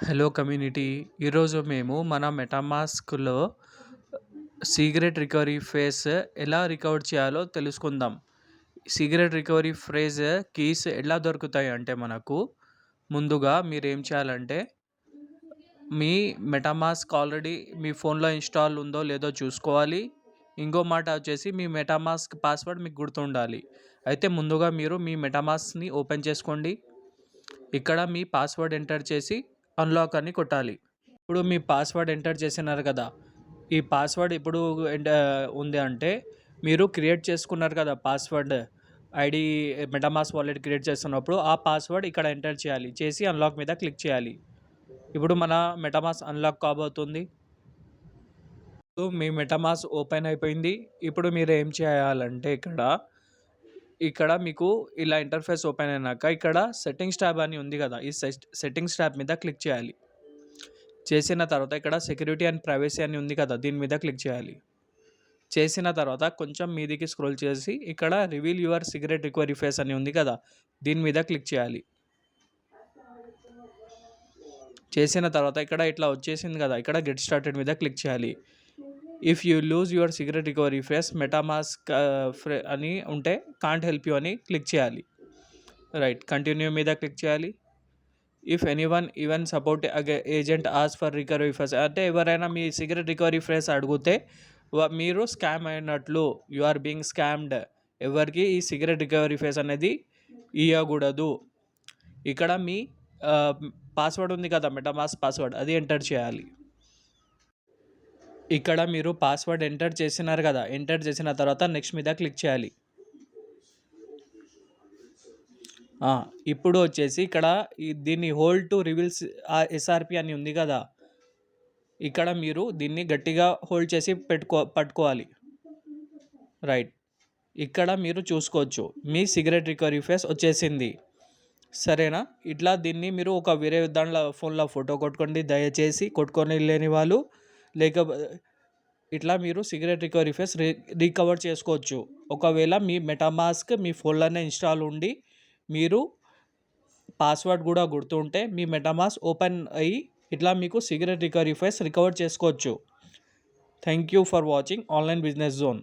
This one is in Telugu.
Hello community. ఈరోజు మేము మన మెటామాస్క్లో సీక్రెట్ రికవరీ ఫేస్ ఎలా రికవర్ చేయాలో తెలుసుకుందాం. సీక్రెట్ రికవరీ ఫ్రేజ్ కీస్ ఎలా దొరుకుతాయి అంటే మనకు ముందుగా మీరు ఏం చేయాలంటే మీ మెటామాస్క్ ఆల్రెడీ మీ ఫోన్లో ఇన్స్టాల్ ఉందో లేదో చూసుకోవాలి. ఇంకో మాట వచ్చేసి మీ మెటామాస్క్ పాస్వర్డ్ మీకు గుర్తుండాలి. అయితే ముందుగా మీరు మీ మెటామాస్క్ని ఓపెన్ చేసుకోండి. ఇక్కడ మీ పాస్వర్డ్ ఎంటర్ చేసి అన్లాక్ అని కొట్టాలి. ఇప్పుడు మీ పాస్వర్డ్ ఎంటర్ చేసినారు కదా, ఈ పాస్వర్డ్ ఇప్పుడు ఉంది అంటే మీరు క్రియేట్ చేసుకున్నారు కదా password ID, MetaMask wallet create చేస్తున్నప్పుడు ఆ పాస్వర్డ్ ఇక్కడ ఎంటర్ చేయాలి, చేసి అన్లాక్ మీద క్లిక్ చేయాలి. ఇప్పుడు మన మెటామాస్క్ అన్లాక్ కాబోతుంది. మీ మెటామాస్క్ ఓపెన్ అయిపోయింది. ఇప్పుడు మీరు ఏం చేయాలంటే ఇక్కడ మీకు ఇలా ఇంటర్ఫేస్ ఓపెన్ అయినాక ఇక్కడ సెట్టింగ్స్ ట్యాబ్ అని ఉంది కదా, ఈ సెట్టింగ్స్ ట్యాబ్ మీద క్లిక్ చేయాలి. చేసిన తర్వాత ఇక్కడ సెక్యూరిటీ అండ్ ప్రైవసీ అని ఉంది కదా, దీని మీద క్లిక్ చేయాలి. చేసిన తర్వాత కొంచెం మీదికి స్క్రోల్ చేసి ఇక్కడ reveal your secret recovery face అని ఉంది కదా, దీని మీద క్లిక్ చేయాలి. చేసిన తర్వాత ఇక్కడ ఇట్లా వచ్చేసింది కదా, ఇక్కడ గెట్ స్టార్టెడ్ మీద క్లిక్ చేయాలి. If you lose your secret recovery phrase MetaMask అని ఉంటే కాంట్ హెల్ప్ యూ అని క్లిక్ చేయాలి. రైట్, కంటిన్యూ మీద క్లిక్ చేయాలి. If anyone even support agent ఆస్ ఫర్ రికవరీ ఫేస్ అంటే ఎవరైనా మీ సీక్రెట్ రికవరీ ఫేస్ అడిగితే మీరు స్కామ్ అయినట్లు, యు ఆర్ బీయింగ్ స్కామ్డ్, ఎవరికి ఈ సీక్రెట్ రికవరీ ఫేస్ అనేది ఇవ్వకూడదు. ఇక్కడ మీ పాస్వర్డ్ ఉంది కదా, మెటామాస్క్ పాస్వర్డ్, అది ఎంటర్ చేయాలి. ఇక్కడ మీరు పాస్వర్డ్ ఎంటర్ చేసినారు కదా, ఎంటర్ చేసిన తర్వాత నెక్స్ట్ మీద క్లిక్ చేయాలి. ఇప్పుడు వచ్చేసి ఇక్కడ దీన్ని హోల్డ్ టు రివీల్స్ ఎస్ఆర్పి అని ఉంది కదా, ఇక్కడ మీరు దీన్ని గట్టిగా హోల్డ్ చేసి పట్టుకోవాలి. రైట్, ఇక్కడ మీరు చూసుకోవచ్చు మీ సీక్రెట్ రికవరీ ఫేస్ వచ్చేసింది. సరేనా? ఇట్లా దీన్ని మీరు ఒక వేరే దాంట్లో ఫోన్లో ఫోటో కొట్టుకోండి, దయచేసి కొట్టుకొని లేని వాళ్ళు, ఇట్లా మీరు సీక్రెట్ రికవరీ ఫేస్ రికవర్ చేసుకోవచ్చు. ఒకవేళ మీ మెటామాస్క్ మీ ఫోన్లోనే ఇన్స్టాల్ ఉండి మీరు పాస్వర్డ్ కూడా గుర్తుంటే మీ మెటామాస్క్ ఓపెన్ అయ్యి ఇట్లా మీకు సీక్రెట్ రికవరీ ఫేస్ రికవర్ చేసుకోవచ్చు. Thank you for watching online business zone.